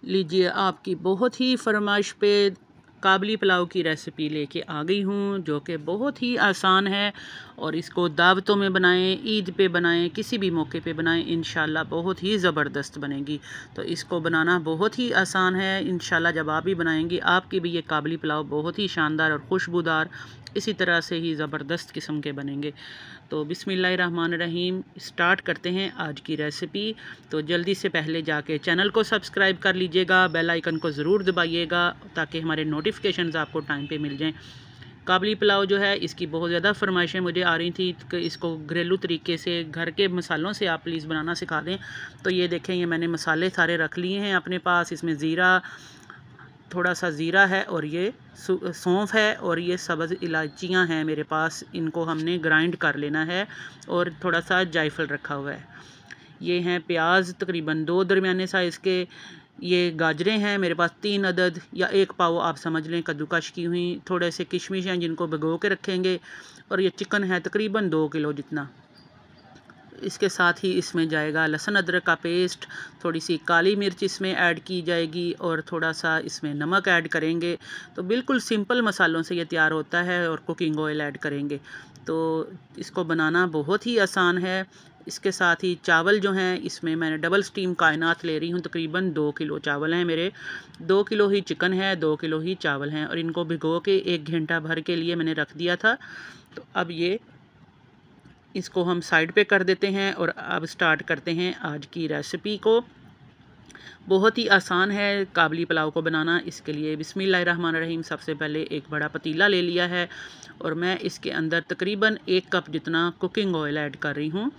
लीजिए आपकी बहुत ही फरमाइश पे काबली पुलाव की रेसिपी लेके आ गई हूँ, जो कि बहुत ही आसान है। और इसको दावतों में बनाएं, ईद पे बनाएं, किसी भी मौके पे बनाएं, इंशाल्लाह बहुत ही ज़बरदस्त बनेगी। तो इसको बनाना बहुत ही आसान है। इंशाल्लाह जब आप भी बनाएंगी आपके भी ये काबली पुलाव बहुत ही शानदार और खुशबूदार इसी तरह से ही ज़बरदस्त किस्म के बनेंगे। तो बिस्मिल्लाहिर्रहमानिर्रहीम स्टार्ट करते हैं आज की रेसिपी। तो जल्दी से पहले जाके चैनल को सब्सक्राइब कर लीजिएगा, बेल आइकन को ज़रूर दबाइएगा ताकि हमारे नोटिफिकेशंस आपको टाइम पे मिल जाएं। काबली पुलाव जो है इसकी बहुत ज़्यादा फरमाइशें मुझे आ रही थी कि इसको घरेलू तरीके से घर के मसालों से आप प्लीज़ बनाना सिखा दें। तो ये देखें, ये मैंने मसाले सारे रख लिए हैं अपने पास। इसमें ज़ीरा, थोड़ा सा ज़ीरा है और ये सौंफ है और ये सब्ज़ इलायचियाँ हैं मेरे पास। इनको हमने ग्राइंड कर लेना है और थोड़ा सा जायफल रखा हुआ है। ये हैं प्याज तकरीबन 2 दरमियाने साइज़ के। ये गाजरें हैं मेरे पास 3 अदद या 1 पाव आप समझ लें कद्दूकश की हुई। थोड़े से किशमिश हैं जिनको भिगो के रखेंगे। और ये चिकन है तकरीबन 2 किलो जितना। इसके साथ ही इसमें जाएगा लहसुन अदरक का पेस्ट, थोड़ी सी काली मिर्च इसमें ऐड की जाएगी और थोड़ा सा इसमें नमक ऐड करेंगे। तो बिल्कुल सिंपल मसालों से ये तैयार होता है और कुकिंग ऑयल ऐड करेंगे। तो इसको बनाना बहुत ही आसान है। इसके साथ ही चावल जो हैं इसमें मैंने डबल स्टीम कायनात ले रही हूँ। तकरीबन 2 किलो चावल हैं मेरे। 2 किलो ही चिकन है, 2 किलो ही चावल हैं और इनको भिगो के 1 घंटा भर के लिए मैंने रख दिया था। तो अब ये इसको हम साइड पे कर देते हैं और अब स्टार्ट करते हैं आज की रेसिपी को। बहुत ही आसान है काबली पुलाव को बनाना। इसके लिए बिस्मिल्लाहिर्रहमानिर्रहीम सबसे पहले एक बड़ा पतीला ले लिया है और मैं इसके अंदर तकरीबन 1 कप जितना कुकिंग ऑयल ऐड कर रही हूँ।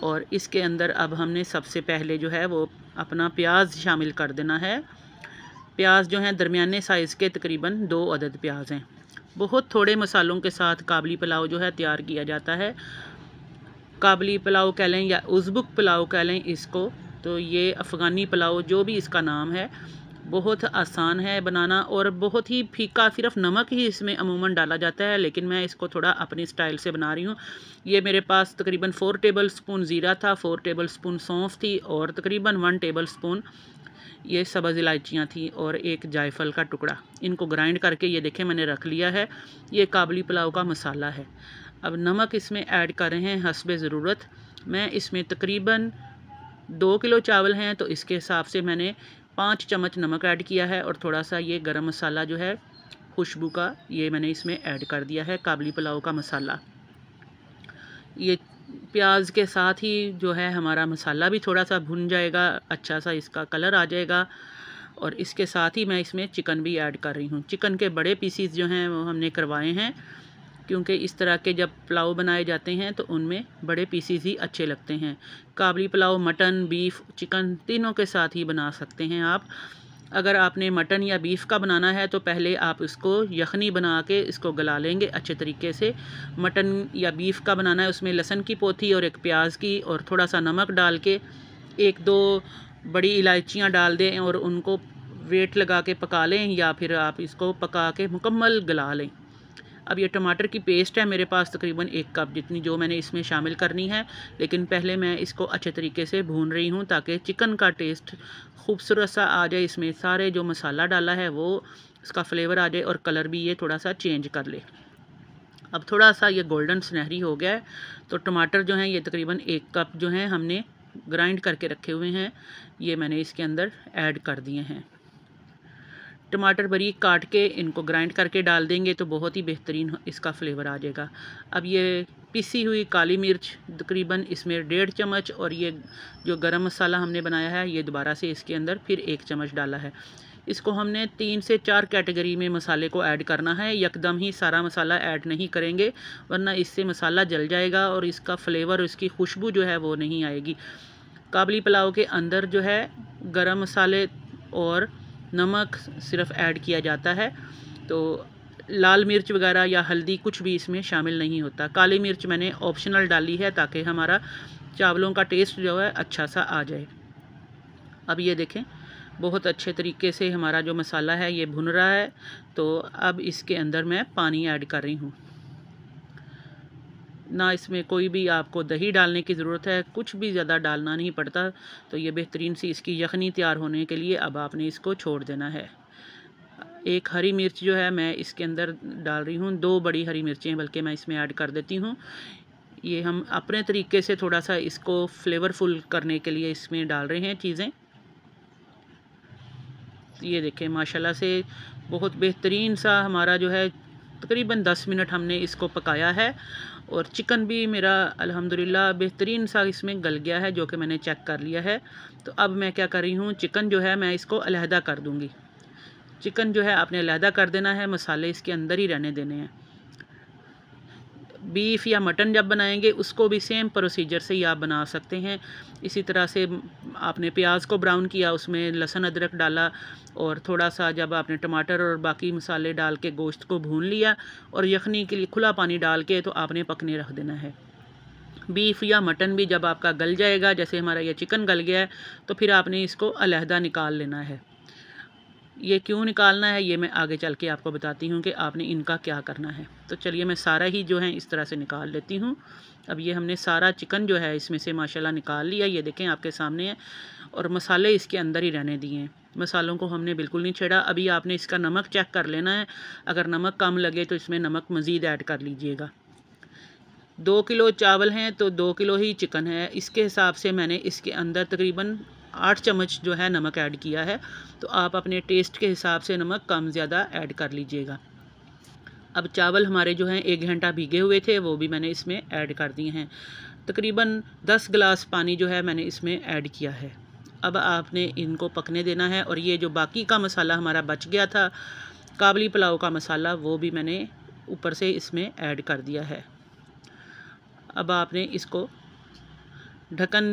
और इसके अंदर अब हमने सबसे पहले जो है वो अपना प्याज शामिल कर देना है। प्याज जो हैं दरमियाने साइज़ के तकरीबन 2 अदद प्याज हैं। बहुत थोड़े मसालों के साथ काबली पुलाव जो है तैयार किया जाता है। काबली पुलाव कह लें या उज़्बुक पुलाव कह लें इसको, तो ये अफ़गानी पुलाव जो भी इसका नाम है, बहुत आसान है बनाना और बहुत ही फीका। सिर्फ नमक ही इसमें अमूमन डाला जाता है, लेकिन मैं इसको थोड़ा अपनी स्टाइल से बना रही हूँ। ये मेरे पास तकरीबन 4 टेबल स्पून ज़ीरा था, 4 टेबल स्पून सौंफ थी और तकरीबन 1 टेबल स्पून ये सब्ज़ इलायचियाँ थी और एक जायफल का टुकड़ा। इनको ग्राइंड करके ये देखें मैंने रख लिया है। ये काबली पुलाव का मसाला है। अब नमक इसमें ऐड कर रहे हैं हस्बे ज़रूरत। मैं इसमें तकरीबन 2 किलो चावल हैं तो इसके हिसाब से मैंने 5 चम्मच नमक ऐड किया है और थोड़ा सा ये गरम मसाला जो है खुशबू का, ये मैंने इसमें ऐड कर दिया है काबली पुलाव का मसाला। ये प्याज के साथ ही जो है हमारा मसाला भी थोड़ा सा भुन जाएगा, अच्छा सा इसका कलर आ जाएगा। और इसके साथ ही मैं इसमें चिकन भी ऐड कर रही हूँ। चिकन के बड़े पीसीस जो हैं वो हमने करवाए हैं, क्योंकि इस तरह के जब पुलाव बनाए जाते हैं तो उनमें बड़े पीसीस ही अच्छे लगते हैं। काबली पुलाव मटन, बीफ, चिकन तीनों के साथ ही बना सकते हैं आप। अगर आपने मटन या बीफ़ का बनाना है तो पहले आप इसको यखनी बना के इसको गला लेंगे अच्छे तरीके से। मटन या बीफ़ का बनाना है उसमें लहसुन की पोथी और एक प्याज की और थोड़ा सा नमक डाल के 1-2 बड़ी इलायचियाँ डाल दें और उनको वेट लगा के पका लें, या फिर आप इसको पका के मुकम्मल गला लें। अब ये टमाटर की पेस्ट है मेरे पास तकरीबन 1 कप जितनी, जो मैंने इसमें शामिल करनी है। लेकिन पहले मैं इसको अच्छे तरीके से भून रही हूँ ताकि चिकन का टेस्ट खूबसूरत सा आ जाए। इसमें सारे जो मसाला डाला है वो इसका फ्लेवर आ जाए और कलर भी ये थोड़ा सा चेंज कर ले। अब थोड़ा सा ये गोल्डन सुनहरी हो गया है तो टमाटर जो हैं ये तकरीबन 1 कप जो हैं हमने ग्राइंड करके रखे हुए हैं, ये मैंने इसके अंदर ऐड कर दिए हैं। टमाटर बारीक काट के इनको ग्राइंड करके डाल देंगे तो बहुत ही बेहतरीन इसका फ्लेवर आ जाएगा। अब ये पिसी हुई काली मिर्च तकरीबन इसमें 1.5 चम्मच और ये जो गरम मसाला हमने बनाया है ये दोबारा से इसके अंदर फिर 1 चम्मच डाला है। इसको हमने 3 से 4 कैटेगरी में मसाले को ऐड करना है, यकदम ही सारा मसाला ऐड नहीं करेंगे वरना इससे मसाला जल जाएगा और इसका फ्लेवर, इसकी खुशबू जो है वो नहीं आएगी। काबली पुलाव के अंदर जो है गरम मसाले और नमक सिर्फ ऐड किया जाता है, तो लाल मिर्च वगैरह या हल्दी कुछ भी इसमें शामिल नहीं होता। काली मिर्च मैंने ऑप्शनल डाली है ताकि हमारा चावलों का टेस्ट जो है अच्छा सा आ जाए। अब ये देखें बहुत अच्छे तरीके से हमारा जो मसाला है ये भुन रहा है। तो अब इसके अंदर मैं पानी ऐड कर रही हूँ। ना इसमें कोई भी आपको दही डालने की ज़रूरत है, कुछ भी ज़्यादा डालना नहीं पड़ता। तो ये बेहतरीन सी इसकी यखनी तैयार होने के लिए अब आपने इसको छोड़ देना है। एक हरी मिर्च जो है मैं इसके अंदर डाल रही हूँ, 2 बड़ी हरी मिर्चें बल्कि मैं इसमें ऐड कर देती हूँ। ये हम अपने तरीके से थोड़ा सा इसको फ्लेवरफुल करने के लिए इसमें डाल रहे हैं चीज़ें। ये देखें माशाल्लाह से बहुत बेहतरीन सा हमारा जो है तकरीबन 10 मिनट हमने इसको पकाया है और चिकन भी मेरा अल्हम्दुलिल्लाह बेहतरीन सा इसमें गल गया है, जो कि मैंने चेक कर लिया है। तो अब मैं क्या कर रही हूँ, चिकन जो है मैं इसको अलहदा कर दूँगी। चिकन जो है आपने अलहदा कर देना है, मसाले इसके अंदर ही रहने देने हैं। बीफ या मटन जब बनाएंगे उसको भी सेम प्रोसीजर से ही आप बना सकते हैं। इसी तरह से आपने प्याज को ब्राउन किया, उसमें लहसुन अदरक डाला और थोड़ा सा जब आपने टमाटर और बाकी मसाले डाल के गोश्त को भून लिया और यखनी के लिए खुला पानी डाल के तो आपने पकने रख देना है। बीफ या मटन भी जब आपका गल जाएगा, जैसे हमारा ये चिकन गल गया है, तो फिर आपने इसको अलहदा निकाल लेना है। ये क्यों निकालना है ये मैं आगे चल के आपको बताती हूँ कि आपने इनका क्या करना है। तो चलिए मैं सारा ही जो है इस तरह से निकाल लेती हूँ। अब ये हमने सारा चिकन जो है इसमें से माशाल्लाह निकाल लिया, ये देखें आपके सामने है, और मसाले इसके अंदर ही रहने दिए हैं। मसालों को हमने बिल्कुल नहीं छेड़ा। अभी आपने इसका नमक चेक कर लेना है, अगर नमक कम लगे तो इसमें नमक मज़ीद ऐड कर लीजिएगा। 2 किलो चावल हैं तो 2 किलो ही चिकन है, इसके हिसाब से मैंने इसके अंदर तकरीबन 8 चम्मच जो है नमक ऐड किया है। तो आप अपने टेस्ट के हिसाब से नमक कम ज़्यादा ऐड कर लीजिएगा। अब चावल हमारे जो हैं 1 घंटा भीगे हुए थे, वो भी मैंने इसमें ऐड कर दिए हैं। तकरीबन 10 गिलास पानी जो है मैंने इसमें ऐड किया है। अब आपने इनको पकने देना है। और ये जो बाकी का मसाला हमारा बच गया था, काबली पुलाव का मसाला, वो भी मैंने ऊपर से इसमें ऐड कर दिया है। अब आपने इसको ढक्कन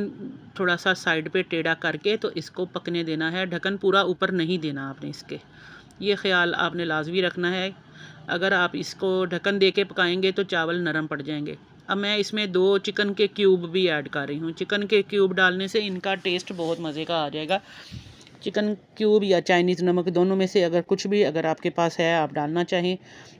थोड़ा सा साइड पे टेढ़ा करके तो इसको पकने देना है। ढक्कन पूरा ऊपर नहीं देना आपने इसके, ये ख्याल आपने लाजमी रखना है। अगर आप इसको ढक्कन दे के पकाएंगे तो चावल नरम पड़ जाएंगे। अब मैं इसमें 2 चिकन के क्यूब भी ऐड कर रही हूँ। चिकन के क्यूब डालने से इनका टेस्ट बहुत मज़े का आ जाएगा। चिकन क्यूब या चाइनीज़ नमक, दोनों में से अगर कुछ भी अगर आपके पास है आप डालना चाहें।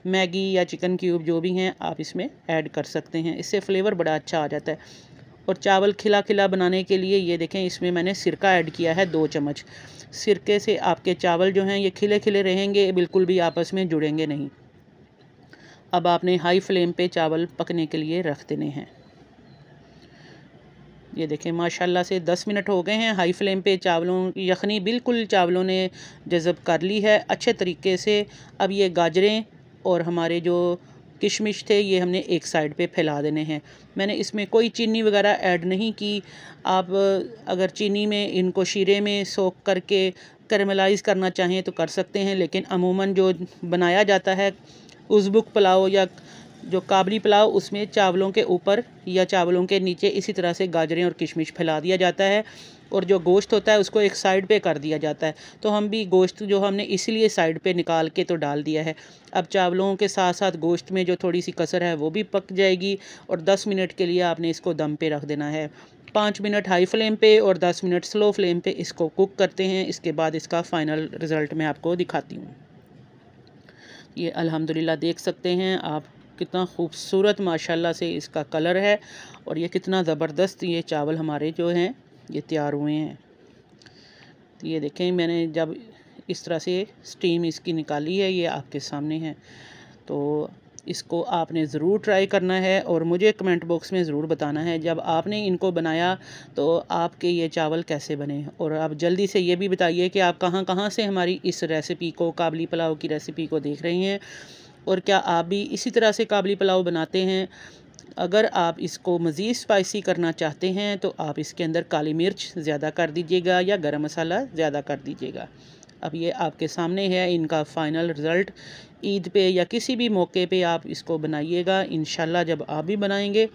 मैगी या चिकन क्यूब जो भी हैं आप इसमें ऐड कर सकते हैं, इससे फ्लेवर बड़ा अच्छा आ जाता है। और चावल खिला खिला बनाने के लिए ये देखें इसमें मैंने सिरका ऐड किया है 2 चम्मच। सिरके से आपके चावल जो हैं ये खिले खिले रहेंगे, बिल्कुल भी आपस में जुड़ेंगे नहीं। अब आपने हाई फ्लेम पे चावल पकने के लिए रख देने हैं। ये देखें माशाल्लाह से 10 मिनट हो गए हैं। हाई फ्लेम पे चावलों की यखनी बिल्कुल चावलों ने जज़ब कर ली है अच्छे तरीके से। अब ये गाजरें और हमारे जो किशमिश थे ये हमने एक साइड पे फैला देने हैं। मैंने इसमें कोई चीनी वगैरह ऐड नहीं की। आप अगर चीनी में इनको शीरे में सोख करके कैरमलाइज़ करना चाहें तो कर सकते हैं, लेकिन अमूमन जो बनाया जाता है उज़्बुक पुलाव या जो काबली पुलाव, उसमें चावलों के ऊपर या चावलों के नीचे इसी तरह से गाजरें और किशमिश फैला दिया जाता है और जो गोश्त होता है उसको एक साइड पे कर दिया जाता है। तो हम भी गोश्त जो हमने इसीलिए साइड पे निकाल के तो डाल दिया है। अब चावलों के साथ साथ गोश्त में जो थोड़ी सी कसर है वो भी पक जाएगी और 10 मिनट के लिए आपने इसको दम पे रख देना है। 5 मिनट हाई फ्लेम पे और 10 मिनट स्लो फ्लेम पे इसको कुक करते हैं। इसके बाद इसका फ़ाइनल रिज़ल्ट मैं आपको दिखाती हूँ। ये अल्हम्दुलिल्लाह देख सकते हैं आप कितना खूबसूरत माशाल्लाह से इसका कलर है और ये कितना ज़बरदस्त ये चावल हमारे जो हैं ये तैयार हुए हैं। तो ये देखें मैंने जब इस तरह से स्टीम इसकी निकाली है, ये आपके सामने है। तो इसको आपने ज़रूर ट्राई करना है और मुझे कमेंट बॉक्स में ज़रूर बताना है जब आपने इनको बनाया तो आपके ये चावल कैसे बने। और आप जल्दी से ये भी बताइए कि आप कहाँ कहाँ से हमारी इस रेसिपी को, काबली पुलाव की रेसिपी को देख रहे हैं और क्या आप भी इसी तरह से काबली पुलाव बनाते हैं। अगर आप इसको मज़ीद स्पाइसी करना चाहते हैं तो आप इसके अंदर काली मिर्च ज़्यादा कर दीजिएगा या गरम मसाला ज़्यादा कर दीजिएगा। अब ये आपके सामने है इनका फ़ाइनल रिज़ल्ट। ईद पे या किसी भी मौके पे आप इसको बनाइएगा। इंशाल्लाह जब आप भी बनाएंगे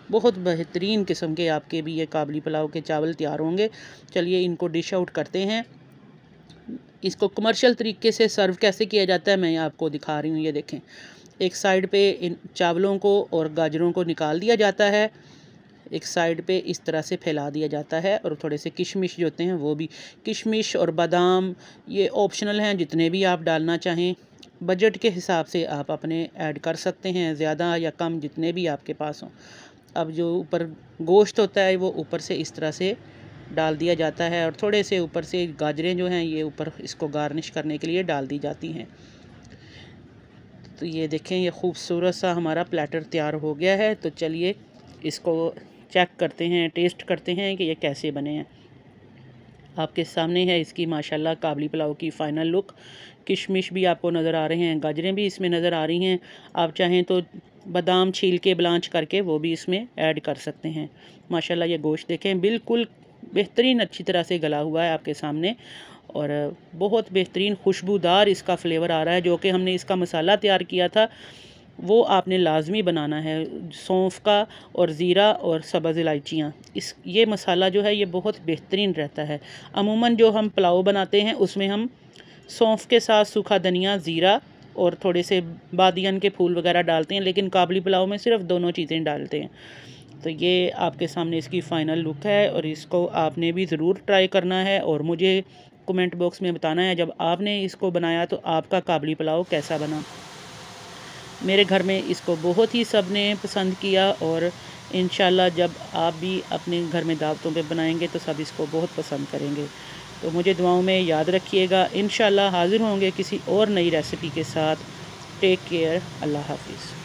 बहुत बेहतरीन किस्म के आपके भी ये काबली पुलाव के चावल तैयार होंगे। चलिए इनको डिश आउट करते हैं। इसको कमर्शियल तरीके से सर्व कैसे किया जाता है मैं आपको दिखा रही हूँ। ये देखें एक साइड पे इन चावलों को और गाजरों को निकाल दिया जाता है, एक साइड पे इस तरह से फैला दिया जाता है और थोड़े से किशमिश जो होते हैं वो भी, किशमिश और बादाम ये ऑप्शनल हैं, जितने भी आप डालना चाहें बजट के हिसाब से आप अपने ऐड कर सकते हैं, ज़्यादा या कम जितने भी आपके पास हों। अब जो ऊपर गोश्त होता है वो ऊपर से इस तरह से डाल दिया जाता है, और थोड़े से ऊपर से गाजरें जो हैं ये ऊपर इसको गार्निश करने के लिए डाल दी जाती हैं। तो ये देखें, ये खूबसूरत सा हमारा प्लेटर तैयार हो गया है। तो चलिए इसको चेक करते हैं, टेस्ट करते हैं कि ये कैसे बने हैं। आपके सामने है इसकी माशाल्लाह काबली पुलाव की फ़ाइनल लुक। किशमिश भी आपको नज़र आ रहे हैं, गाजरें भी इसमें नज़र आ रही हैं। आप चाहें तो बादाम छील के ब्लांच करके वो भी इसमें ऐड कर सकते हैं। माशाल्लाह ये गोश्त देखें बिल्कुल बेहतरीन अच्छी तरह से गला हुआ है आपके सामने, और बहुत बेहतरीन खुशबूदार इसका फ्लेवर आ रहा है। जो कि हमने इसका मसाला तैयार किया था वो आपने लाजमी बनाना है, सौंफ का और ज़ीरा और सब्ज़ इलायचियाँ। ये मसाला जो है ये बहुत बेहतरीन रहता है। अमूमन जो हम पुलाव बनाते हैं उसमें हम सौंफ के साथ सूखा धनिया, ज़ीरा और थोड़े से बादियन के फूल वगैरह डालते हैं, लेकिन काबली पुलाव में सिर्फ दोनों चीज़ें डालते हैं। तो ये आपके सामने इसकी फ़ाइनल लुक है, और इसको आपने भी ज़रूर ट्राई करना है और मुझे कमेंट बॉक्स में बताना है जब आपने इसको बनाया तो आपका काबली पुलाव कैसा बना। मेरे घर में इसको बहुत ही सब ने पसंद किया, और इंशाल्लाह जब आप भी अपने घर में दावतों पे बनाएंगे तो सब इसको बहुत पसंद करेंगे। तो मुझे दुआओं में याद रखिएगा। इंशाल्लाह हाज़िर होंगे किसी और नई रेसिपी के साथ। Take care. अल्लाह हाफिज़।